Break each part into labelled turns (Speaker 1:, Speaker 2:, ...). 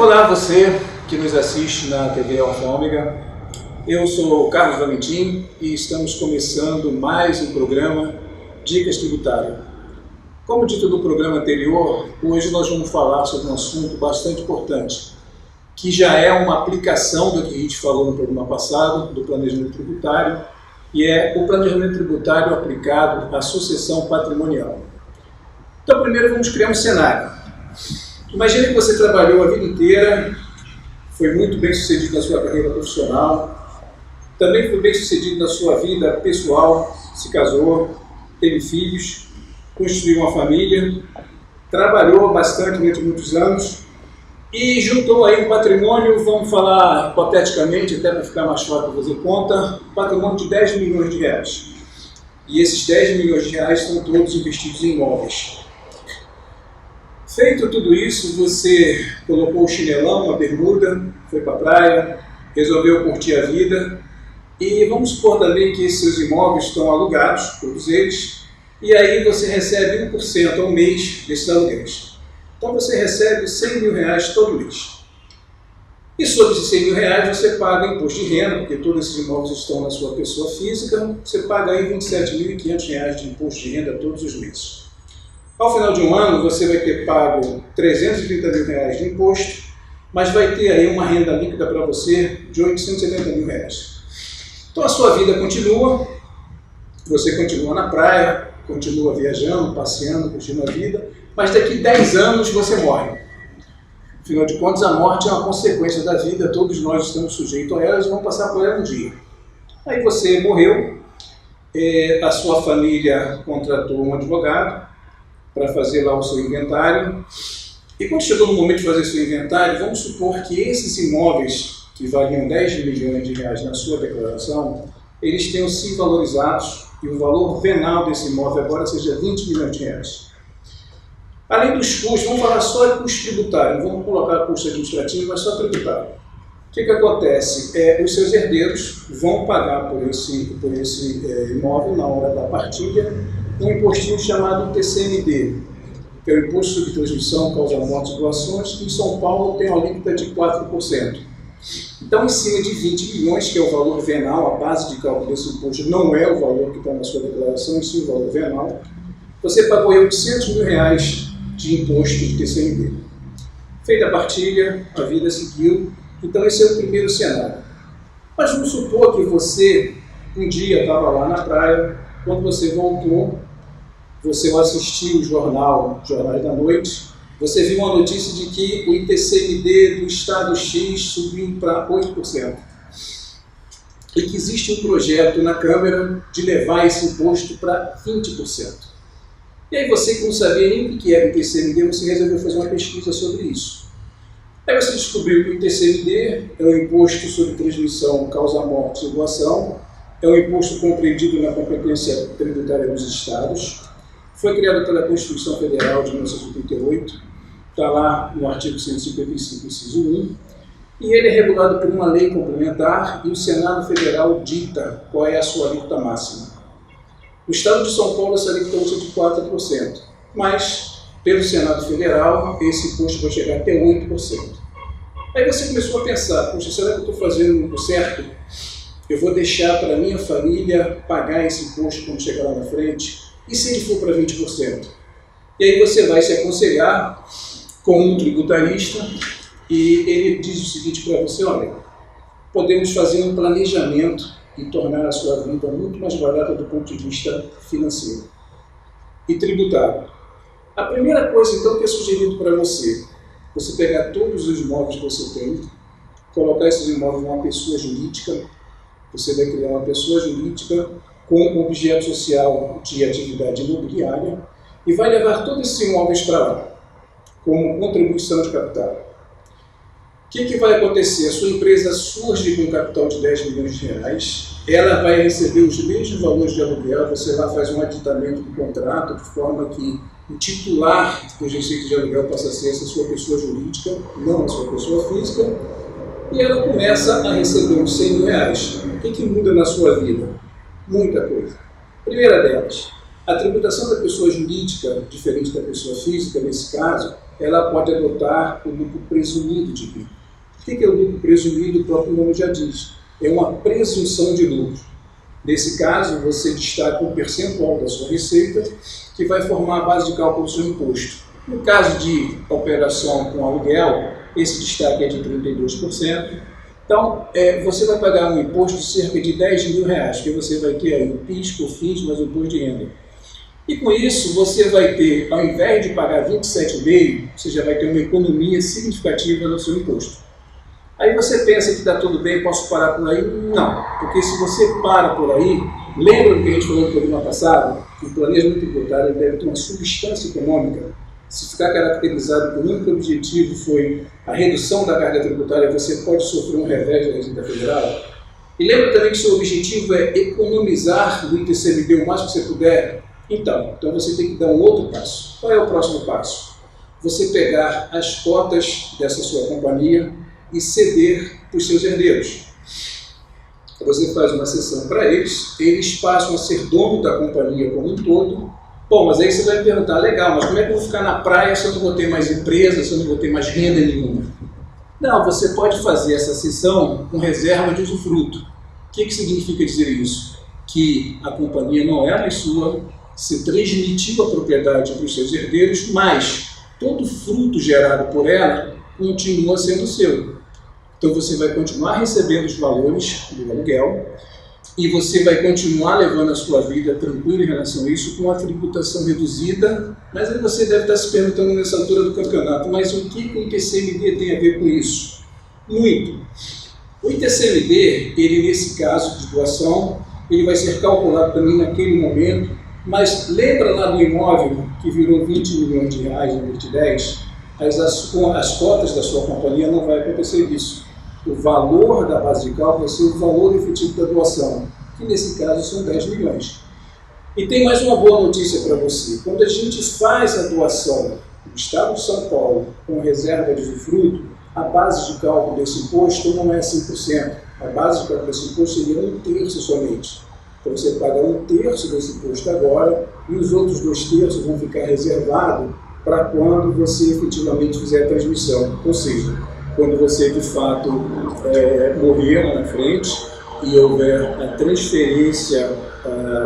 Speaker 1: Olá, você que nos assiste na TV Alfômega. Eu sou o Carlos Valentim e estamos começando mais um programa Dicas Tributárias. Como dito no programa anterior, hoje nós vamos falar sobre um assunto bastante importante, que já é uma aplicação do que a gente falou no programa passado, do planejamento tributário, e é o planejamento tributário aplicado à sucessão patrimonial. Então, primeiro vamos criar um cenário. Imagine que você trabalhou a vida inteira, foi muito bem sucedido na sua carreira profissional, também foi bem sucedido na sua vida pessoal, se casou, teve filhos, construiu uma família, trabalhou bastante durante muitos anos e juntou aí um patrimônio, vamos falar hipoteticamente, até para ficar mais fácil para fazer conta, um patrimônio de 10 milhões de reais. E esses 10 milhões de reais estão todos investidos em imóveis. Feito tudo isso, você colocou o chinelão, a bermuda, foi para a praia, resolveu curtir a vida e vamos supor também que esses seus imóveis estão alugados, todos eles, e aí você recebe 1% ao mês desses aluguéis. Então você recebe 100 mil reais todo mês. E sobre esses 100 mil reais você paga imposto de renda, porque todos esses imóveis estão na sua pessoa física, você paga aí R$ 27.500 de imposto de renda todos os meses. Ao final de um ano, você vai ter pago 330 mil reais de imposto, mas vai ter aí uma renda líquida para você de 870 mil reais. Então a sua vida continua, você continua na praia, continua viajando, passeando, curtindo a vida, mas daqui 10 anos você morre. Afinal de contas, a morte é uma consequência da vida, todos nós estamos sujeitos a elas e vamos passar por ela um dia. Aí você morreu, a sua família contratou um advogado para fazer lá o seu inventário. E quando chegou no momento de fazer seu inventário, vamos supor que esses imóveis que valiam 10 milhões de reais na sua declaração, eles tenham se valorizados e o valor venal desse imóvel agora seja 20 milhões de reais. Além dos custos, vamos falar só de custo tributário, não vamos colocar custo administrativo, mas só tributário. O que acontece? Os seus herdeiros vão pagar por esse imóvel na hora da partilha um impostinho chamado TCMD, que é o Imposto sobre Transmissão, Causa Mortes e Doações, que em São Paulo tem uma alíquota de 4%. Então, em cima de 20 milhões, que é o valor venal, a base de cálculo desse imposto não é o valor que está na sua declaração, em si o valor venal, você pagou 800 mil reais de imposto de TCMD. Feita a partilha, a vida seguiu, então esse é o primeiro cenário. Mas vamos supor que você um dia estava lá na praia, quando você voltou, você assistiu o Jornais da Noite, você viu uma notícia de que o ITCMD do estado X subiu para 8%. E que existe um projeto na Câmara de levar esse imposto para 20%. E aí você, que não sabia nem o que era o ITCMD, você resolveu fazer uma pesquisa sobre isso. Aí você descobriu que o ITCMD é o Imposto sobre Transmissão, Causa Morte e Doação, é um imposto compreendido na competência tributária dos estados, foi criado pela Constituição Federal de 1988, está lá no artigo 155, inciso 1, e ele é regulado por uma lei complementar e o Senado Federal dita qual é a sua alíquota máxima. No estado de São Paulo, essa alíquota é de 4%, mas pelo Senado Federal, esse imposto vai chegar até 8%. Aí você começou a pensar, poxa, será que eu estou fazendo o certo? Eu vou deixar para a minha família pagar esse imposto quando chegar lá na frente? E se ele for para 20%? E aí você vai se aconselhar com um tributarista e ele diz o seguinte para você: olha, podemos fazer um planejamento e tornar a sua vida muito mais barata do ponto de vista financeiro e tributário. A primeira coisa, então, que é sugerido para você pegar todos os imóveis que você tem, colocar esses imóveis numa pessoa jurídica. Você vai criar uma pessoa jurídica com objeto social de atividade imobiliária e vai levar todos esses imóveis para lá, como contribuição de capital. O que vai acontecer? A sua empresa surge com um capital de 10 milhões de reais, ela vai receber os mesmos valores de aluguel, você lá faz um aditamento do contrato, de forma que o titular dos receitos de aluguel passa a ser essa sua pessoa jurídica, não a sua pessoa física, e ela começa a receber uns 100 mil reais. O que muda na sua vida? Muita coisa. Primeira delas, a tributação da pessoa jurídica, diferente da pessoa física, nesse caso, ela pode adotar o lucro presumido de vida. O que é o lucro presumido? O próprio nome já diz. É uma presunção de lucro. Nesse caso, você destaca um percentual da sua receita que vai formar a base de cálculo do seu imposto. No caso de operação com aluguel, esse destaque é de 32%. Então, você vai pagar um imposto de cerca de R$10.000, que você vai ter aí o PIS, COFINS, mais o imposto de renda. E com isso, você vai ter, ao invés de pagar 27,5%, você já vai ter uma economia significativa no seu imposto. Aí você pensa que está tudo bem, posso parar por aí? Não, porque se você para por aí, lembra do que a gente falou no programa passado? Que o planejamento tributário deve ter uma substância econômica. Se ficar caracterizado que o único objetivo foi a redução da carga tributária, você pode sofrer um revés da Receita Federal. E lembra também que seu objetivo é economizar do ITCMD o máximo que você puder? Então você tem que dar um outro passo. Qual é o próximo passo? Você pegar as cotas dessa sua companhia e ceder para os seus herdeiros. Você faz uma cessão para eles, eles passam a ser dono da companhia como um todo. Bom, mas aí você vai me perguntar, legal, mas como é que eu vou ficar na praia se eu não vou ter mais empresa, se eu não vou ter mais renda nenhuma? Não, você pode fazer essa cessão com reserva de usufruto. O que significa dizer isso? Que a companhia não é mais sua, se transmitiu a propriedade para os seus herdeiros, mas todo fruto gerado por ela continua sendo seu. Então você vai continuar recebendo os valores do aluguel e você vai continuar levando a sua vida tranquila em relação a isso, com a tributação reduzida. Mas aí você deve estar se perguntando nessa altura do campeonato, mas o que o ITCMD tem a ver com isso? Muito. O ITCMD, ele nesse caso de doação, ele vai ser calculado também naquele momento, mas lembra lá do imóvel que virou 20 milhões de reais em 2010? Com as cotas da sua companhia não vai acontecer isso. O valor da base de cálculo vai ser o valor efetivo da doação, que nesse caso são 10 milhões. E tem mais uma boa notícia para você. Quando a gente faz a doação do Estado de São Paulo com reserva de usufruto, a base de cálculo desse imposto não é 100%. A base de cálculo desse imposto seria 1/3 somente. Então você paga 1/3 desse imposto agora e os outros 2/3 vão ficar reservados para quando você efetivamente fizer a transmissão. Ou seja, quando você de fato morrer lá na frente e houver a transferência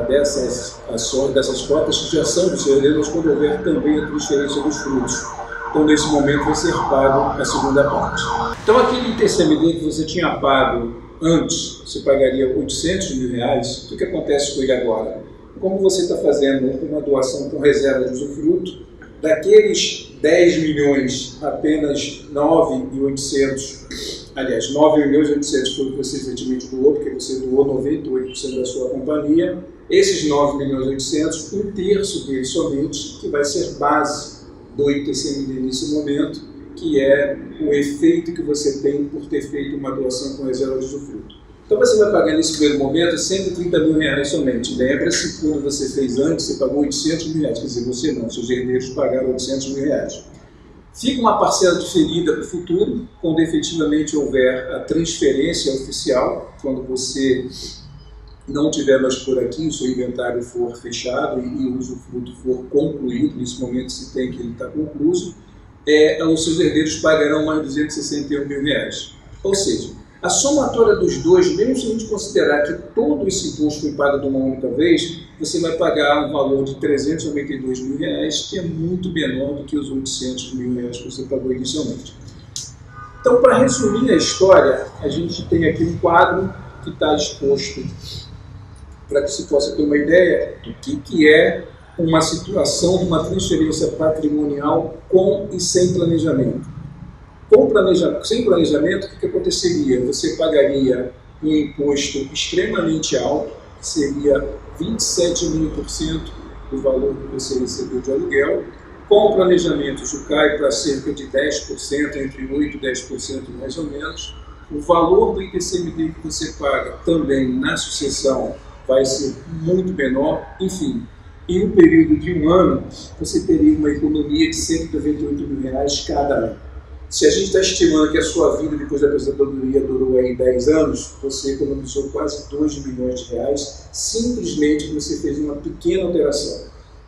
Speaker 1: dessas ações, dessas cotas que já são dos seus herdeiros, quando houver também a transferência dos frutos. Então, nesse momento, vai ser pago a segunda parte. Então, aquele ITCMD que você tinha pago antes, você pagaria R$800 mil, o que acontece com ele agora? Como você está fazendo uma doação com reserva de usufruto, daqueles 10 milhões, apenas 9.800, aliás, 9.800 foi o que você efetivamente doou, porque você doou 98% da sua companhia. Esses 9.800.000, 1/3 deles somente, que vai ser base do ITCMD nesse momento, que é o efeito que você tem por ter feito uma doação com reserva de usufruto. Então você vai pagar nesse primeiro momento R$130 mil somente. Lembra-se, quando você fez antes, você pagou R$800 mil, quer dizer, você não, seus herdeiros pagaram R$800 mil. Fica uma parcela diferida para o futuro, quando efetivamente houver a transferência oficial, quando você não tiver mais por aqui, o seu inventário for fechado e o usufruto for concluído, nesse momento se tem que ele está concluído, os seus herdeiros pagarão mais R$261 mil. Ou seja, a somatória dos dois, mesmo se a gente considerar que todo esse imposto foi pago de uma única vez, você vai pagar um valor de R$392 mil, que é muito menor do que os R$800 mil que você pagou inicialmente. Então, para resumir a história, a gente tem aqui um quadro que está exposto para que se possa ter uma ideia do que é uma situação de uma transferência patrimonial com e sem planejamento. Sem planejamento, o que aconteceria? Você pagaria um imposto extremamente alto, que seria 27.000% do valor que você recebeu de aluguel. Com o planejamento, isso cai para cerca de 10%, entre 8% e 10% mais ou menos. O valor do ITCMD que você paga também na sucessão vai ser muito menor. Enfim, em um período de um ano, você teria uma economia de R$198 mil cada ano. Se a gente está estimando que a sua vida depois da aposentadoria durou aí 10 anos, você economizou quase R$2 milhões, simplesmente porque você fez uma pequena alteração.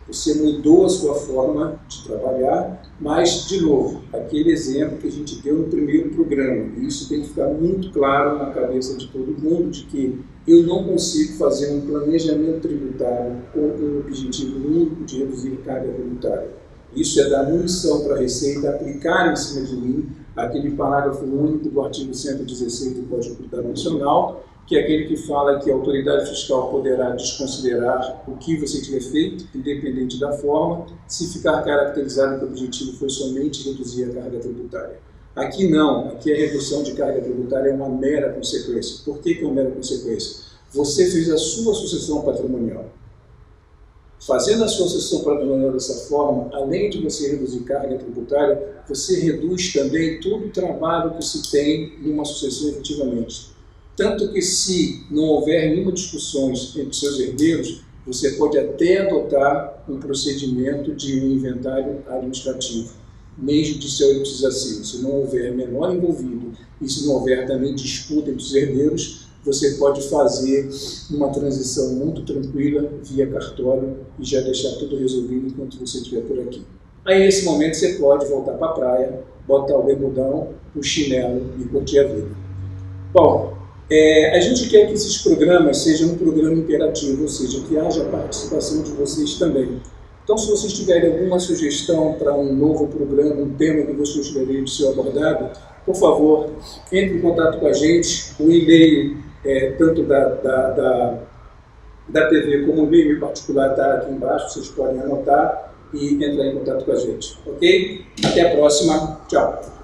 Speaker 1: Você mudou a sua forma de trabalhar, mas, de novo, aquele exemplo que a gente deu no primeiro programa, e isso tem que ficar muito claro na cabeça de todo mundo, de que eu não consigo fazer um planejamento tributário com um objetivo único de reduzir carga tributária. Isso é dar munição para a Receita aplicar em cima de mim aquele parágrafo único do artigo 116 do Código Tributário Nacional, que é aquele que fala que a autoridade fiscal poderá desconsiderar o que você tiver feito, independente da forma, se ficar caracterizado que o objetivo foi somente reduzir a carga tributária. Aqui não, aqui a redução de carga tributária é uma mera consequência. Por que é uma mera consequência? Você fez a sua sucessão patrimonial. Fazendo a sua sucessão patrimonial dessa forma, além de você reduzir carga tributária, você reduz também todo o trabalho que se tem numa sucessão efetivamente. Tanto que, se não houver nenhuma discussão entre seus herdeiros, você pode até adotar um procedimento de inventário administrativo, mesmo de seu assim. Se não houver menor envolvido e se não houver também disputa entre os herdeiros, você pode fazer uma transição muito tranquila via cartório e já deixar tudo resolvido enquanto você estiver por aqui. Aí, nesse momento, você pode voltar para a praia, botar o bermudão, o chinelo e curtir a vida. Bom, a gente quer que esses programas sejam um programa interativo, ou seja, que haja participação de vocês também. Então, se vocês tiverem alguma sugestão para um novo programa, um tema que vocês gostariam de ser abordado, por favor, entre em contato com a gente. O e-mail, tanto da TV como o e-mail em particular, está aqui embaixo, vocês podem anotar e entrar em contato com a gente. Ok? Até a próxima. Tchau.